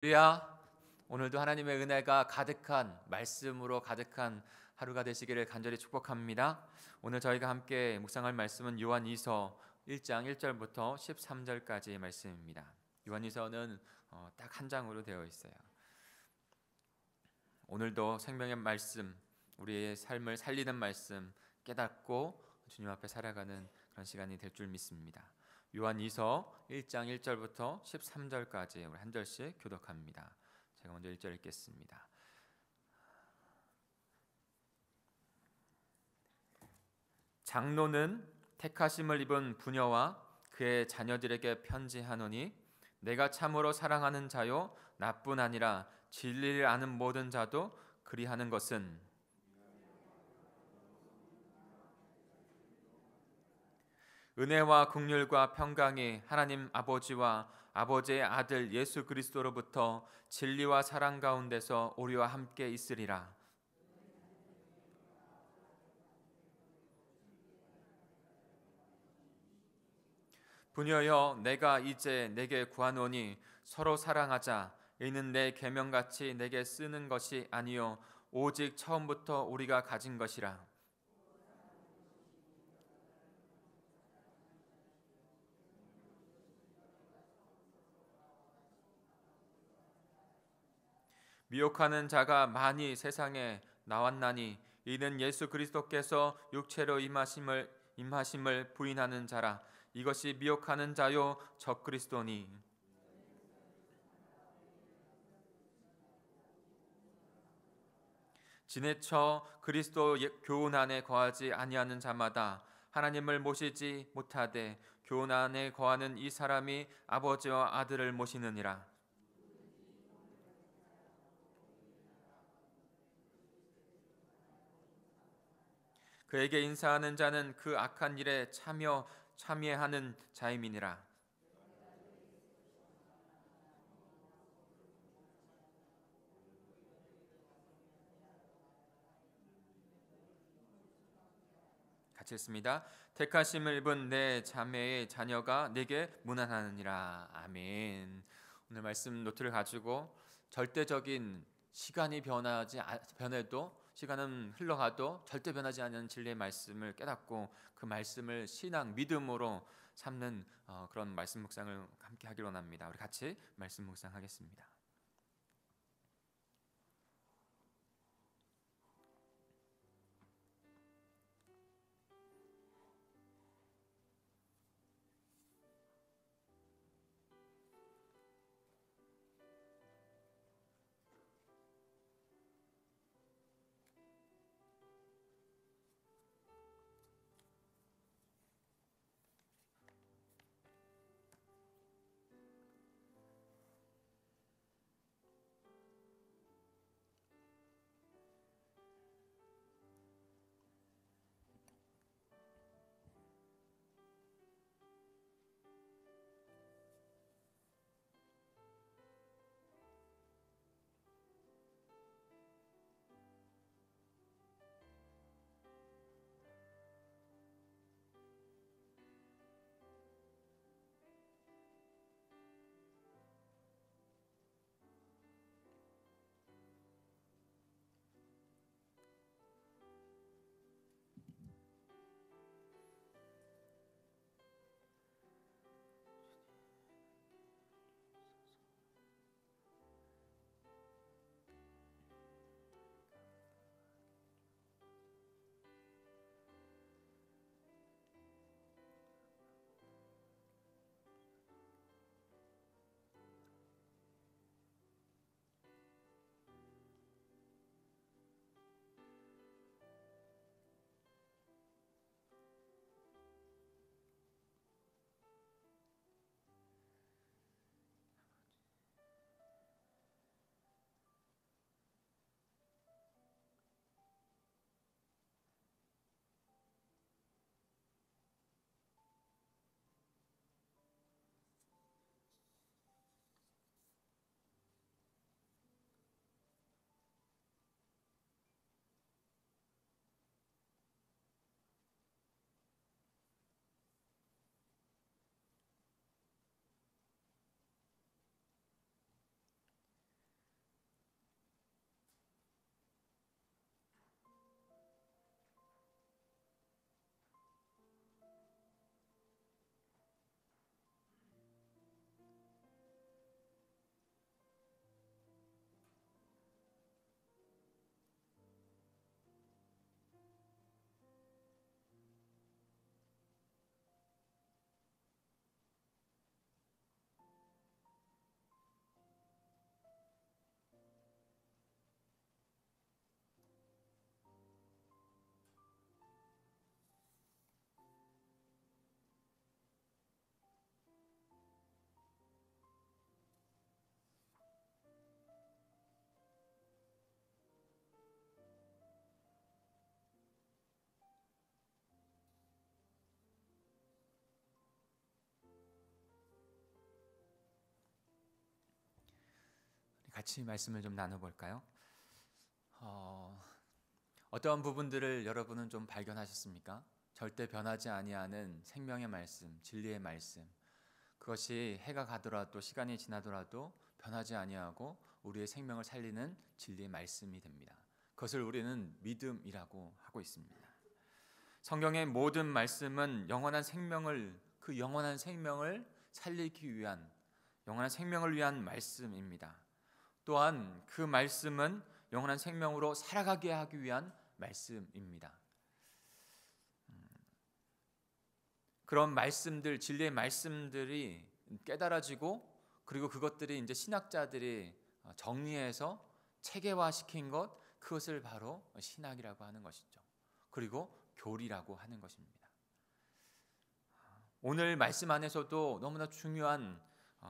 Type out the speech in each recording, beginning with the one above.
할렐루야. 오늘도 하나님의 은혜가 가득한 말씀으로 가득한 하루가 되시기를 간절히 축복합니다. 오늘 저희가 함께 묵상할 말씀은 요한이서 1장 1절부터 13절까지의 말씀입니다. 요한이서는 딱 한 장으로 되어 있어요. 오늘도 생명의 말씀, 우리의 삶을 살리는 말씀 깨닫고 주님 앞에 살아가는 그런 시간이 될 줄 믿습니다. 요한이서 1장 1절부터 13절까지 우리 한 절씩 교독합니다. 제가 먼저 1절 읽겠습니다. 장로는 택하심을 입은 부녀와 그의 자녀들에게 편지하노니 내가 참으로 사랑하는 자요 나뿐 아니라 진리를 아는 모든 자도 그리하는 것은 은혜와 긍휼과 평강이 하나님 아버지와 아버지의 아들 예수 그리스도로부터 진리와 사랑 가운데서 우리와 함께 있으리라. 부녀여 내가 이제 내게 구하노니 서로 사랑하자. 이는 내 계명같이 내게 쓰는 것이 아니요 오직 처음부터 우리가 가진 것이라. 미혹하는 자가 많이 세상에 나왔나니 이는 예수 그리스도께서 육체로 임하심을 부인하는 자라. 이것이 미혹하는 자요 적그리스도니. 지내쳐 그리스도 교훈 안에 거하지 아니하는 자마다 하나님을 모시지 못하되 교훈 안에 거하는 이 사람이 아버지와 아들을 모시느니라. 그에게 인사하는 자는 그 악한 일에 참여하는 자임이니라. 같이 읽습니다. 택하심을 입은 내 자매의 자녀가 내게 문안하느니라. 아멘. 오늘 말씀 노트를 가지고 절대적인 시간이 변해도 시간은 흘러가도 절대 변하지 않는 진리의 말씀을 깨닫고 그 말씀을 신앙 믿음으로 삼는 그런 말씀 묵상을 함께 하기로 원합니다. 우리 같이 말씀 묵상하겠습니다. 같이 말씀을 좀 나눠볼까요? 어떠한 부분들을 여러분은 좀 발견하셨습니까? 절대 변하지 아니하는 생명의 말씀, 진리의 말씀, 그것이 해가 가더라도 시간이 지나더라도 변하지 아니하고 우리의 생명을 살리는 진리의 말씀이 됩니다. 그것을 우리는 믿음이라고 하고 있습니다. 성경의 모든 말씀은 영원한 생명을, 그 영원한 생명을 살리기 위한, 영원한 생명을 위한 말씀입니다. 또한 그 말씀은 영원한 생명으로 살아가게 하기 위한 말씀입니다. 그런 말씀들, 진리의 말씀들이 깨달아지고, 그리고 그것들이 이제 신학자들이 정리해서 체계화시킨 것, 그것을 바로 신학이라고 하는 것이죠. 그리고 교리라고 하는 것입니다. 오늘 말씀 안에서도 너무나 중요한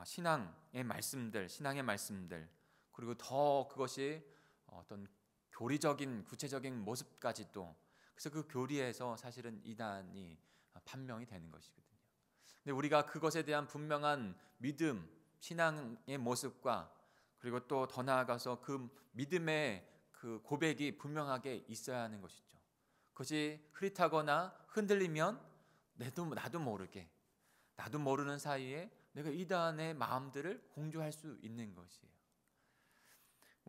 신앙의 말씀들, 그리고 더 그것이 어떤 교리적인 구체적인 모습까지도, 그래서 그 교리에서 사실은 이단이 판명이 되는 것이거든요. 근데 우리가 그것에 대한 분명한 믿음, 신앙의 모습과, 그리고 또 더 나아가서 그 믿음의 그 고백이 분명하게 있어야 하는 것이죠. 그것이 흐릿하거나 흔들리면 나도 모르게, 나도 모르는 사이에 내가 이단의 마음들을 공조할 수 있는 것이에요.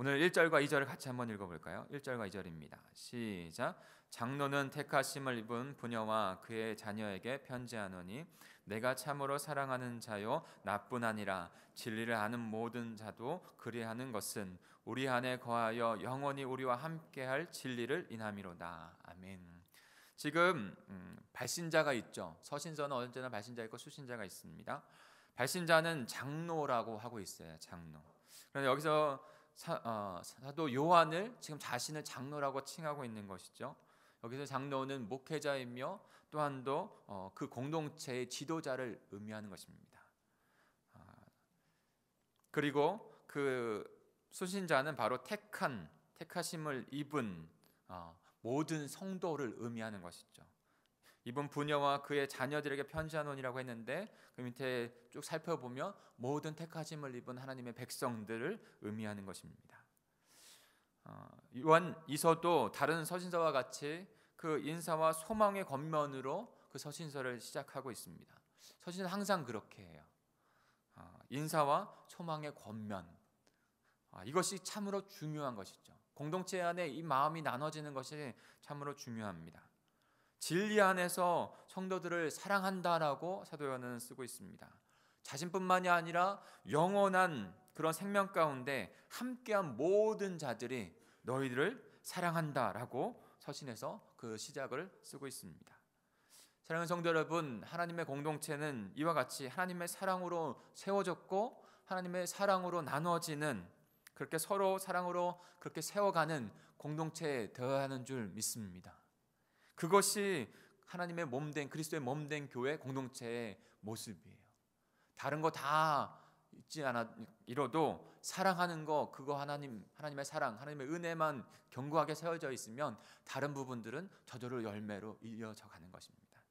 오늘 1절과 2절을 같이 한번 읽어볼까요? 1절과 2절입니다. 시작. 장로는 택하심을 입은 부녀와 그의 자녀에게 편지하노니 내가 참으로 사랑하는 자요 나뿐 아니라 진리를 아는 모든 자도 그리하는 것은 우리 안에 거하여 영원히 우리와 함께할 진리를 인함이로다. 아멘. 지금 발신자가 있죠. 서신서는 언제나 발신자 있고 수신자가 있습니다. 발신자는 장로라고 하고 있어요. 장로. 그런데 여기서 사도 요한을 지금 자신을 장로라고 칭하고 있는 것이죠. 여기서 장로는 목회자이며 또한도 그 공동체의 지도자를 의미하는 것입니다. 그리고 그 수신자는 바로 택하심을 입은 모든 성도를 의미하는 것이죠. 이분 부녀와 그의 자녀들에게 편지하노니라고 했는데 그 밑에 쭉 살펴보면 모든 택하심을 입은 하나님의 백성들을 의미하는 것입니다. 요한 이서도 다른 서신서와 같이 그 인사와 소망의 겉면으로 그 서신서를 시작하고 있습니다. 서신은 항상 그렇게 해요. 인사와 소망의 겉면, 이것이 참으로 중요한 것이죠. 공동체 안에 이 마음이 나눠지는 것이 참으로 중요합니다. 진리 안에서 성도들을 사랑한다라고 사도 요한은 쓰고 있습니다. 자신뿐만이 아니라 영원한 그런 생명 가운데 함께한 모든 자들이 너희들을 사랑한다라고 서신에서 그 시작을 쓰고 있습니다. 사랑하는 성도 여러분, 하나님의 공동체는 이와 같이 하나님의 사랑으로 세워졌고 하나님의 사랑으로 나눠지는, 그렇게 서로 사랑으로 그렇게 세워가는 공동체에 되어야 하는 줄 믿습니다. 그것이 하나님의 몸된, 그리스도의 몸된 교회 공동체의 모습이에요. 다른 거 다 있지 않아 이뤄도 사랑하는 거, 그거 하나님의 사랑, 하나님의 은혜만 견고하게 세워져 있으면 다른 부분들은 저절로 열매로 이어져 가는 것입니다.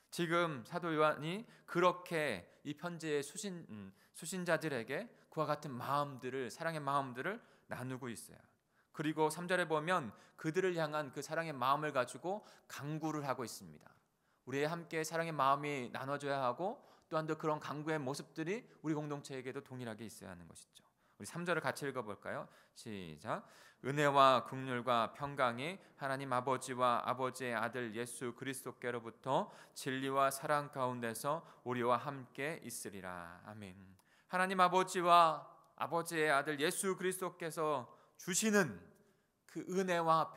지금 사도 요한이 그렇게 이 편지의 수신자들에게 그와 같은 마음들을, 사랑의 마음들을 나누고 있어요. 그리고 3절에 보면 그들을 향한 그 사랑의 마음을 가지고 강구를 하고 있습니다. 우리의 함께 사랑의 마음이 나눠져야 하고 또한 더 그런 강구의 모습들이 우리 공동체에게도 동일하게 있어야 하는 것이죠. 우리 3절을 같이 읽어볼까요? 시작. 은혜와 긍휼과 평강이 하나님 아버지와 아버지의 아들 예수 그리스도께로부터 진리와 사랑 가운데서 우리와 함께 있으리라. 아멘. 하나님 아버지와 아버지의 아들 예수 그리스도께서 주시는 그 은혜와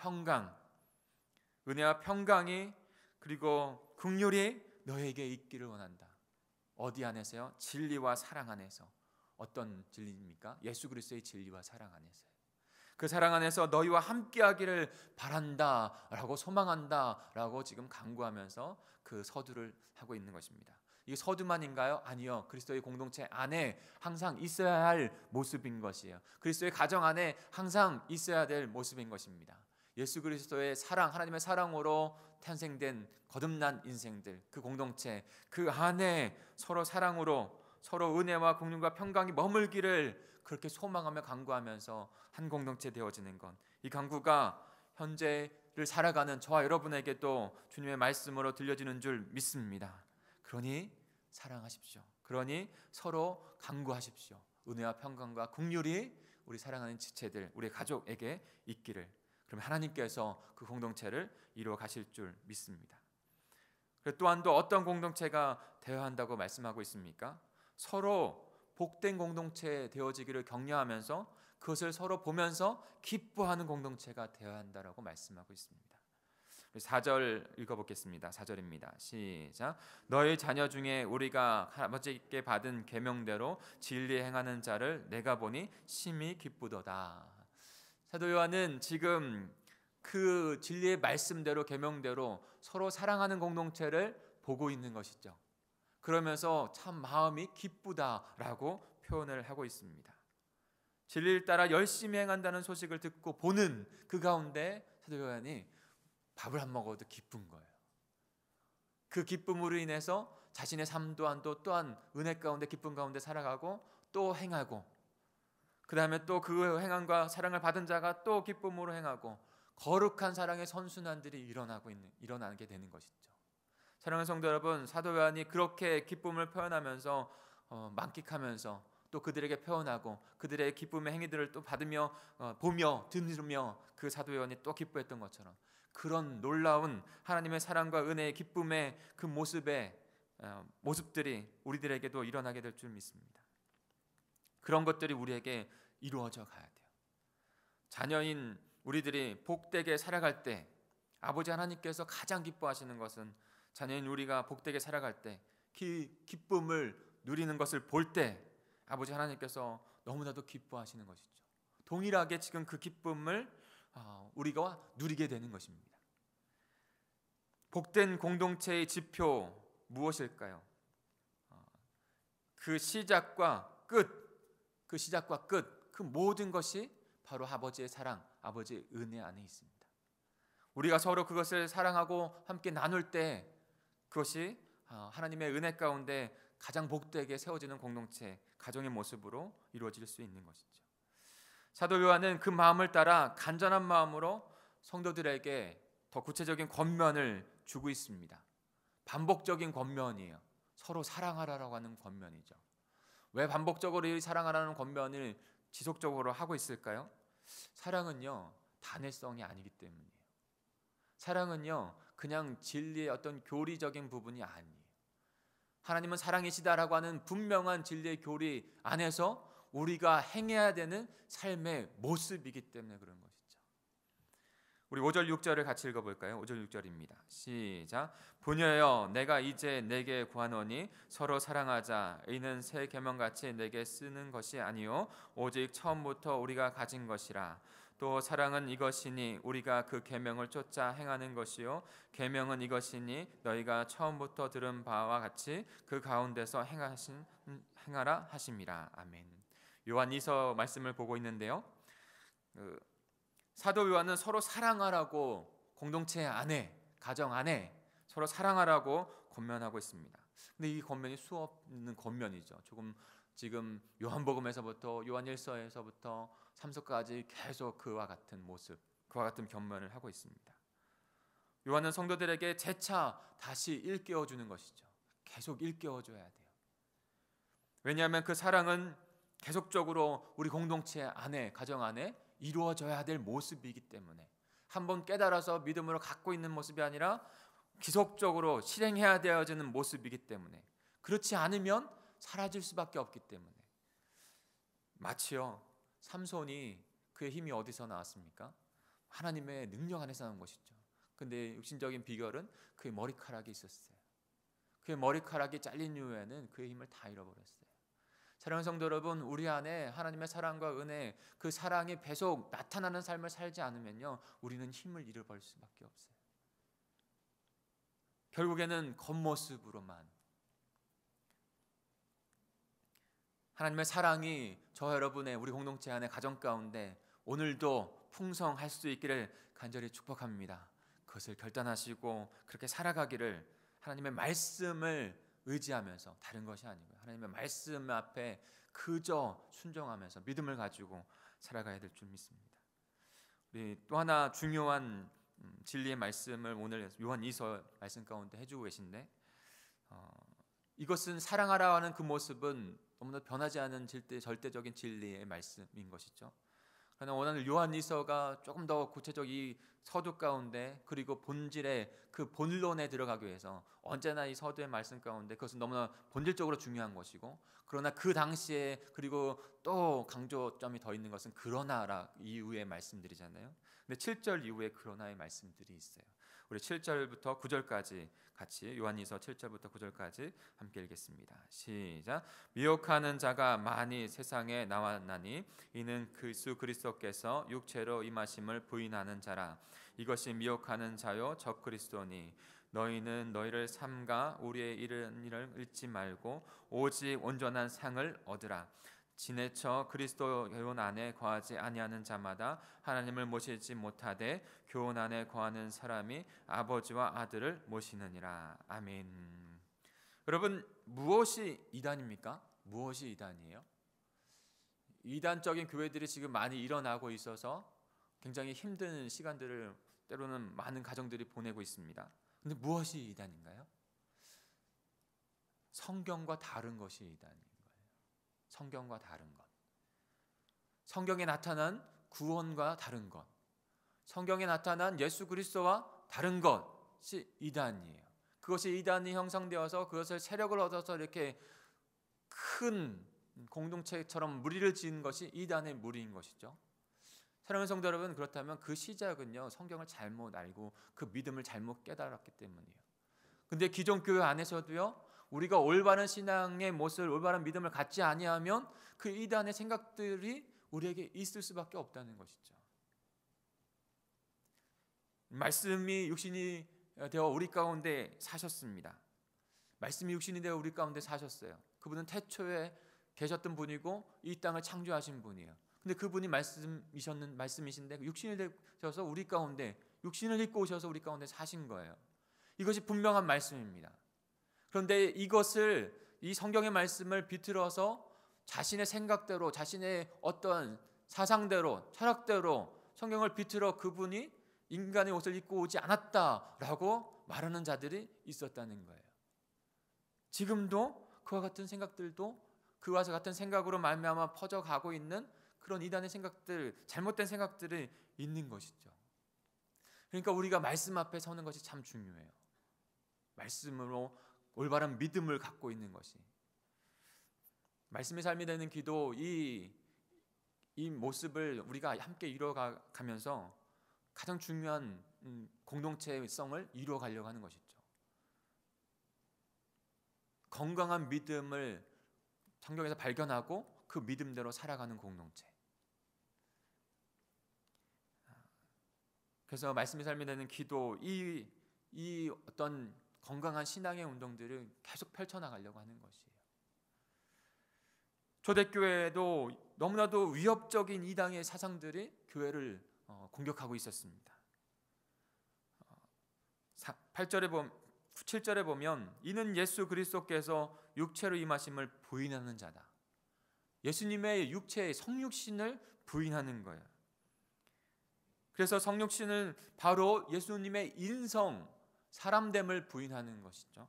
평강이 그리고 긍휼이 너에게 있기를 원한다. 어디 안에서요? 진리와 사랑 안에서. 어떤 진리입니까? 예수 그리스도의 진리와 사랑 안에서요. 그 사랑 안에서 너희와 함께하기를 바란다라고 소망한다라고 지금 강구하면서 그 서두를 하고 있는 것입니다. 이게 서두만인가요? 아니요. 그리스도의 공동체 안에 항상 있어야 할 모습인 것이에요. 그리스도의 가정 안에 항상 있어야 될 모습인 것입니다. 예수 그리스도의 사랑, 하나님의 사랑으로 탄생된 거듭난 인생들, 그 공동체, 그 안에 서로 사랑으로 서로 은혜와 긍휼과 평강이 머물기를 그렇게 소망하며 간구하면서 한 공동체 되어지는 것, 이 간구가 현재를 살아가는 저와 여러분에게도 주님의 말씀으로 들려지는 줄 믿습니다. 그러니 사랑하십시오. 그러니 서로 간구하십시오. 은혜와 평강과 긍휼이 우리 사랑하는 지체들, 우리 가족에게 있기를. 그러면 하나님께서 그 공동체를 이루어 가실 줄 믿습니다. 또한 또 어떤 공동체가 되어야 한다고 말씀하고 있습니까? 서로 복된 공동체 되어지기를 격려하면서 그것을 서로 보면서 기뻐하는 공동체가 되어야 한다라고 말씀하고 있습니다. 4절 읽어보겠습니다. 4절입니다. 시작. 너희 자녀 중에 우리가 아버지께 받은 계명대로 진리에 행하는 자를 내가 보니 심히 기쁘도다. 사도 요한은 지금 그 진리의 말씀대로 계명대로 서로 사랑하는 공동체를 보고 있는 것이죠. 그러면서 참 마음이 기쁘다라고 표현을 하고 있습니다. 진리를 따라 열심히 행한다는 소식을 듣고 보는 그 가운데 사도 요한이 밥을 안 먹어도 기쁜 거예요. 그 기쁨으로 인해서 자신의 삶 또한 은혜 가운데 기쁨 가운데 살아가고 또 행하고, 그 다음에 또 그 행함과 사랑을 받은 자가 또 기쁨으로 행하고 거룩한 사랑의 선순환들이 일어나게 되는 것이죠. 사랑하는 성도 여러분, 사도 요한이 그렇게 기쁨을 표현하면서 만끽하면서 또 그들에게 표현하고 그들의 기쁨의 행위들을 또 받으며 보며 들으며 그 사도 요한이 또 기뻐했던 것처럼 그런 놀라운 하나님의 사랑과 은혜의 기쁨의 그 모습들이 우리들에게도 일어나게 될 줄 믿습니다. 그런 것들이 우리에게 이루어져 가야 돼요. 자녀인 우리들이 복되게 살아갈 때 아버지 하나님께서 가장 기뻐하시는 것은 자녀인 우리가 복되게 살아갈 때 기쁨을 누리는 것을 볼 때 아버지 하나님께서 너무나도 기뻐하시는 것이죠. 동일하게 지금 그 기쁨을 우리가 누리게 되는 것입니다. 복된 공동체의 지표 무엇일까요? 그 시작과 끝, 그 모든 것이 바로 아버지의 사랑, 아버지의 은혜 안에 있습니다. 우리가 서로 그것을 사랑하고 함께 나눌 때 그것이 하나님의 은혜 가운데 가장 복되게 세워지는 공동체, 가정의 모습으로 이루어질 수 있는 것이죠. 사도 요한은 그 마음을 따라 간절한 마음으로 성도들에게 더 구체적인 권면을 주고 있습니다. 반복적인 권면이에요. 서로 사랑하라고 하는 권면이죠. 왜 반복적으로 이 사랑하라는 권면을 지속적으로 하고 있을까요? 사랑은요, 단회성이 아니기 때문이에요. 사랑은요, 그냥 진리의 어떤 교리적인 부분이 아니에요. 하나님은 사랑이시다라고 하는 분명한 진리의 교리 안에서 우리가 행해야 되는 삶의 모습이기 때문에 그런 것이죠. 우리 5절 6절을 같이 읽어볼까요? 5절 6절입니다. 시작. 부녀여 내가 이제 내게 구하노니 서로 사랑하자. 이는 새 계명같이 내게 쓰는 것이 아니요 오직 처음부터 우리가 가진 것이라. 또 사랑은 이것이니 우리가 그 계명을 쫓아 행하는 것이요 계명은 이것이니 너희가 처음부터 들은 바와 같이 그 가운데서 행하라 하심이라. 아멘. 요한이서 말씀을 보고 있는데요. 사도 요한은 서로 사랑하라고 공동체 안에, 가정 안에 서로 사랑하라고 권면하고 있습니다. 근데 이 권면이 수없는 권면이죠. 지금 요한복음에서부터 요한일서에서부터 3서까지 계속 그와 같은 모습, 그와 같은 권면을 하고 있습니다. 요한은 성도들에게 재차 다시 일깨워 주는 것이죠. 계속 일깨워 줘야 돼요. 왜냐하면 그 사랑은 계속적으로 우리 공동체 안에, 가정 안에 이루어져야 될 모습이기 때문에, 한번 깨달아서 믿음으로 갖고 있는 모습이 아니라 지속적으로 실행해야 되어지는 모습이기 때문에, 그렇지 않으면 사라질 수밖에 없기 때문에. 마치요, 삼손이 그의 힘이 어디서 나왔습니까? 하나님의 능력 안에서 나온 것이죠. 근데 육신적인 비결은 그의 머리카락이 있었어요. 그의 머리카락이 잘린 이후에는 그의 힘을 다 잃어버렸어요. 사랑하는 성도 여러분, 우리 안에 하나님의 사랑과 은혜, 그 사랑이 계속 나타나는 삶을 살지 않으면요, 우리는 힘을 잃어버릴 수밖에 없어요. 결국에는 겉모습으로만 하나님의 사랑이 저 여러분의 우리 공동체 안에, 가정 가운데 오늘도 풍성할 수 있기를 간절히 축복합니다. 그것을 결단하시고 그렇게 살아가기를, 하나님의 말씀을 의지하면서, 다른 것이 아니고요, 하나님의 말씀 앞에 그저 순종하면서 믿음을 가지고 살아가야 될 줄 믿습니다. 우리 또 하나 중요한 진리의 말씀을 오늘 요한2서 말씀 가운데 해주고 계신데, 이것은 사랑하라 하는 그 모습은 너무나 변하지 않은 절대적인 진리의 말씀인 것이죠. 그러나 오늘 요한2서가 조금 더 구체적 이 서두 가운데, 그리고 본질의 그 본론에 들어가기 위해서, 언제나 이 서두의 말씀 가운데 그것은 너무나 본질적으로 중요한 것이고, 그러나 그 당시에 그리고 또 강조점이 더 있는 것은 그러나라 이후의 말씀들이잖아요. 근데 7절 이후에 그러나의 말씀들이 있어요. 우리 7절부터 9절까지 같이 요한2서 7절부터 9절까지 함께 읽겠습니다. 시작. 미혹하는 자가 많이 세상에 나왔나니 이는 예수 그리스도께서 육체로 임하심을 부인하는 자라. 이것이 미혹하는 자요 적 그리스도니 너희는 너희를 삼가 우리의 이른 일을 잊지 말고 오직 온전한 상을 얻으라. 지내쳐 그리스도 교훈 안에 거하지 아니하는 자마다 하나님을 모시지 못하되 교훈 안에 거하는 사람이 아버지와 아들을 모시느니라. 아멘. 여러분, 무엇이 이단입니까? 무엇이 이단이에요? 이단적인 교회들이 지금 많이 일어나고 있어서 굉장히 힘든 시간들을 때로는 많은 가정들이 보내고 있습니다. 근데 무엇이 이단인가요? 성경과 다른 것이 이단인 거예요. 성경과 다른 것. 성경에 나타난 구원과 다른 것. 성경에 나타난 예수 그리스도와 다른 것이 이단이에요. 그것이 이단이 형성되어서 그것을 세력을 얻어서 이렇게 큰 공동체처럼 무리를 지은 것이 이단의 무리인 것이죠. 사랑하는 성도 여러분, 그렇다면 그 시작은요, 성경을 잘못 알고 그 믿음을 잘못 깨달았기 때문이에요. 근데 기존 교회 안에서도요, 우리가 올바른 신앙의 모습을, 올바른 믿음을 갖지 아니하면 그 이단의 생각들이 우리에게 있을 수밖에 없다는 것이죠. 말씀이 육신이 되어 우리 가운데 사셨습니다. 말씀이 육신이 되어 우리 가운데 사셨어요. 그분은 태초에 계셨던 분이고 이 땅을 창조하신 분이에요. 근데 그분이 말씀이신데 육신이 되셔서 우리 가운데, 육신을 입고 오셔서 우리 가운데 사신 거예요. 이것이 분명한 말씀입니다. 그런데 이것을, 이 성경의 말씀을 비틀어서 자신의 생각대로, 자신의 어떤 사상대로, 철학대로 성경을 비틀어 그분이 인간의 옷을 입고 오지 않았다라고 말하는 자들이 있었다는 거예요. 지금도 그와 같은 생각들도, 그와 같은 생각으로 말미암아 퍼져가고 있는 그런 이단의 생각들, 잘못된 생각들이 있는 것이죠. 그러니까 우리가 말씀 앞에 서는 것이 참 중요해요. 말씀으로 올바른 믿음을 갖고 있는 것이, 말씀의 삶이 되는 기도, 이 모습을 우리가 함께 이루어가면서 가장 중요한 공동체성을 이루어가려고 하는 것이죠. 건강한 믿음을 성경에서 발견하고 그 믿음대로 살아가는 공동체. 그래서 말씀의 삶이 되는 기도, 이 어떤 건강한 신앙의 운동들을 계속 펼쳐나가려고 하는 것이에요. 초대교회에도 너무나도 위협적인 이단의 사상들이 교회를 공격하고 있었습니다. 7절에 보면 이는 예수 그리스도께서 육체로 임하심을 부인하는 자다. 예수님의 육체의 성육신을 부인하는 거예요. 그래서 성육신은 바로 예수님의 인성, 사람됨을 부인하는 것이죠.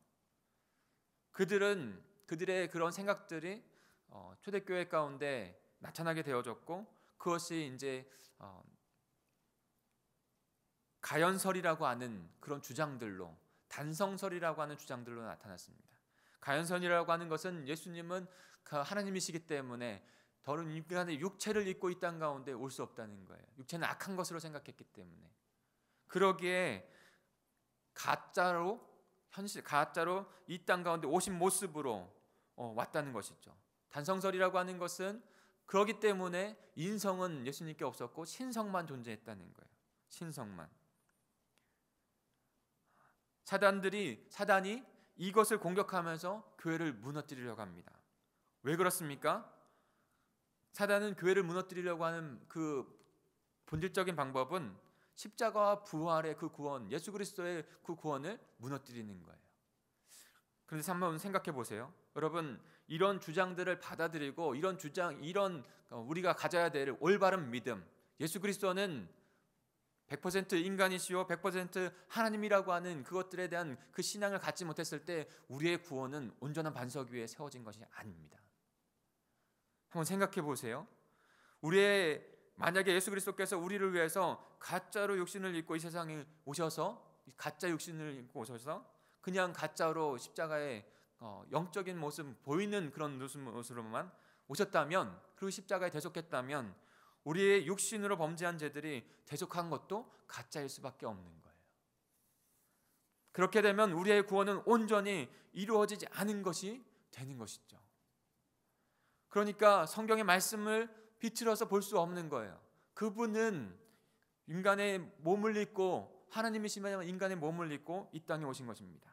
그들의 그런 생각들이 초대교회 가운데 나타나게 되어졌고, 그것이 이제 가연설이라고 하는 그런 주장들로, 단성설이라고 하는 주장들로 나타났습니다. 가연설이라고 하는 것은 예수님은 하나님이시기 때문에 더러운 인간의 육체를 입고 이 땅 가운데 올 수 없다는 거예요. 육체는 악한 것으로 생각했기 때문에. 그러기에 가짜로 이 땅 가운데 오신 모습으로 왔다는 것이죠. 단성설이라고 하는 것은 그렇기 때문에 인성은 예수님께 없었고 신성만 존재했다는 거예요. 신성만. 사단이 이것을 공격하면서 교회를 무너뜨리려고 합니다. 왜 그렇습니까? 사단은 교회를 무너뜨리려고 하는 그 본질적인 방법은 십자가와 부활의 그 구원, 예수 그리스도의 그 구원을 무너뜨리는 거예요. 그런데 한번 생각해 보세요. 여러분, 이런 주장들을 받아들이고 이런 주장, 이런 우리가 가져야 될 올바른 믿음, 예수 그리스도는 100% 인간이시오 100% 하나님이라고 하는 그것들에 대한 그 신앙을 갖지 못했을 때 우리의 구원은 온전한 반석 위에 세워진 것이 아닙니다. 한번 생각해 보세요. 만약에 예수 그리스도께서 우리를 위해서 가짜로 육신을 입고 이 세상에 오셔서, 가짜 육신을 입고 오셔서 그냥 가짜로 십자가에 영적인 모습 보이는 그런 모습으로만 오셨다면, 그리고 십자가에 대속했다면 우리의 육신으로 범죄한 죄들이 대속한 것도 가짜일 수밖에 없는 거예요. 그렇게 되면 우리의 구원은 온전히 이루어지지 않은 것이 되는 것이죠. 그러니까 성경의 말씀을 비틀어서 볼 수 없는 거예요. 그분은 인간의 몸을 입고, 하나님이시면 인간의 몸을 입고 이 땅에 오신 것입니다.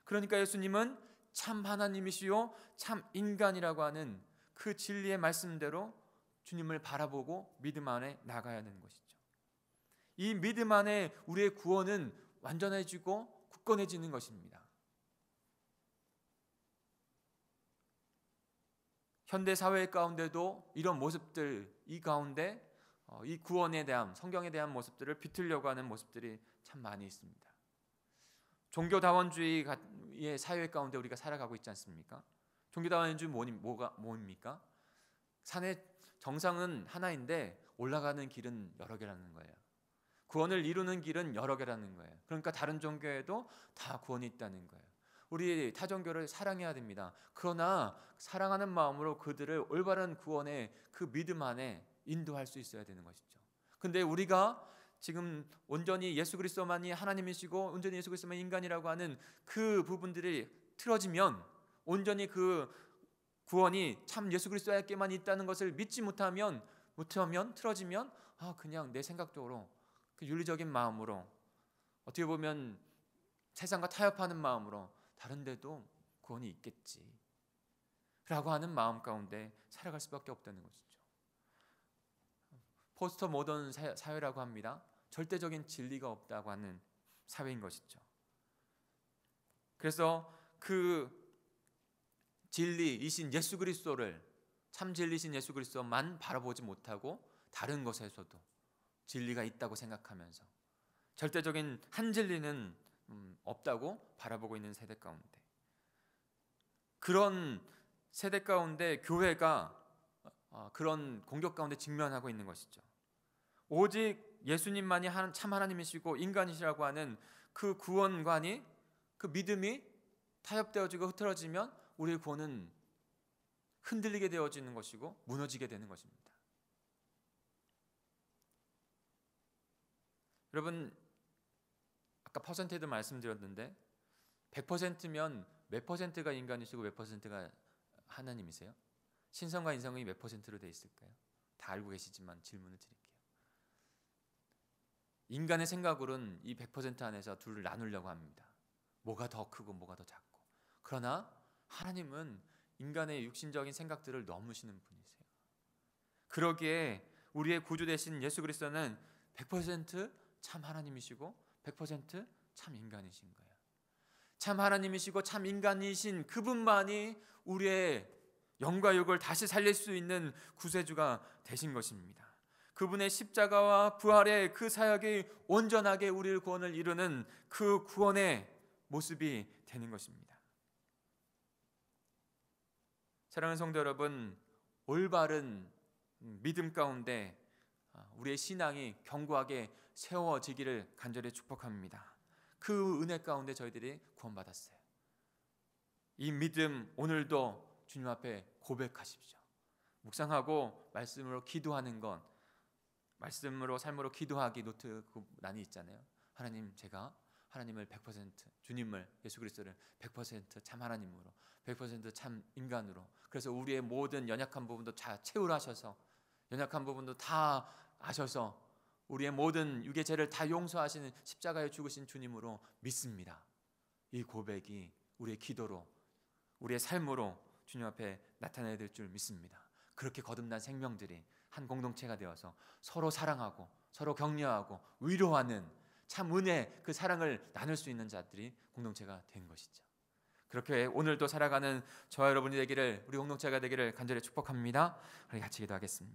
그러니까 예수님은 참 하나님이시요 참 인간이라고 하는 그 진리의 말씀대로 주님을 바라보고 믿음 안에 나가야 하는 것이죠. 이 믿음 안에 우리의 구원은 완전해지고 굳건해지는 것입니다. 현대 사회 가운데도 이런 모습들, 이 가운데 이 구원에 대한, 성경에 대한 모습들을 비틀려고 하는 모습들이 참 많이 있습니다. 종교다원주의의 사회 가운데 우리가 살아가고 있지 않습니까? 종교다원주의 뭡니까? 산의 정상은 하나인데 올라가는 길은 여러 개라는 거예요. 구원을 이루는 길은 여러 개라는 거예요. 그러니까 다른 종교에도 다 구원이 있다는 거예요. 우리 타 종교를 사랑해야 됩니다. 그러나 사랑하는 마음으로 그들을 올바른 구원의 그 믿음 안에 인도할 수 있어야 되는 것이죠. 근데 우리가 지금 온전히 예수 그리스도만이 하나님이시고 온전히 예수 그리스도만 인간이라고 하는 그 부분들이 틀어지면, 온전히 그 구원이 참 예수 그리스도에게만 있다는 것을 믿지 못하면 틀어지면 그냥 내 생각적으로 그 윤리적인 마음으로, 어떻게 보면 세상과 타협하는 마음으로 다른 데도 구원이 있겠지 라고 하는 마음 가운데 살아갈 수밖에 없다는 것이죠. 포스트 모던 사회라고 합니다. 절대적인 진리가 없다고 하는 사회인 것이죠. 그래서 그 진리이신 예수 그리스도를, 참 진리이신 예수 그리스도만 바라보지 못하고 다른 것에서도 진리가 있다고 생각하면서 절대적인 한 진리는 없다고 바라보고 있는 세대 가운데, 그런 세대 가운데 교회가 그런 공격 가운데 직면하고 있는 것이죠. 오직 예수님만이 참 하나님이시고 인간이시라고 하는 그 구원관이, 그 믿음이 타협되어지고 흐트러지면 우리의 구원은 흔들리게 되어지는 것이고 무너지게 되는 것입니다. 여러분, 아까 퍼센테이도 말씀드렸는데 100%면 몇 퍼센트가 인간이시고 몇 퍼센트가 하나님이세요? 신성과 인성이 몇 퍼센트로 되어 있을까요? 다 알고 계시지만 질문을 드릴게요. 인간의 생각으로는 이 100% 안에서 둘을 나누려고 합니다. 뭐가 더 크고 뭐가 더 작고. 그러나 하나님은 인간의 육신적인 생각들을 넘으시는 분이세요. 그러기에 우리의 구주 되신 예수 그리스도는 100% 참 하나님이시고 100% 참 인간이신 거예요. 참 하나님이시고 참 인간이신 그분만이 우리의 영과 육을 다시 살릴 수 있는 구세주가 되신 것입니다. 그분의 십자가와 부활의 그 사역이 온전하게 우리를 구원을 이루는 그 구원의 모습이 되는 것입니다. 사랑하는 성도 여러분, 올바른 믿음 가운데 우리의 신앙이 견고하게 세워지기를 간절히 축복합니다. 그 은혜 가운데 저희들이 구원받았어요. 이 믿음 오늘도 주님 앞에 고백하십시오. 묵상하고 말씀으로 기도하는 것, 말씀으로 삶으로 기도하기 노트란이 있잖아요. 하나님, 제가 하나님을 100%, 주님을, 예수 그리스도를 100% 참 하나님으로, 100%참 인간으로, 그래서 우리의 모든 연약한 부분도 다 채울하셔서, 연약한 부분도 다 아셔서 우리의 모든 육의 죄를 다 용서하시는 십자가에 죽으신 주님으로 믿습니다. 이 고백이 우리의 기도로, 우리의 삶으로 주님 앞에 나타나야 될 줄 믿습니다. 그렇게 거듭난 생명들이 한 공동체가 되어서 서로 사랑하고 서로 격려하고 위로하는 참 은혜, 그 사랑을 나눌 수 있는 자들이 공동체가 된 것이죠. 그렇게 오늘도 살아가는 저와 여러분이 되기를, 우리 공동체가 되기를 간절히 축복합니다. 우리 같이 기도하겠습니다.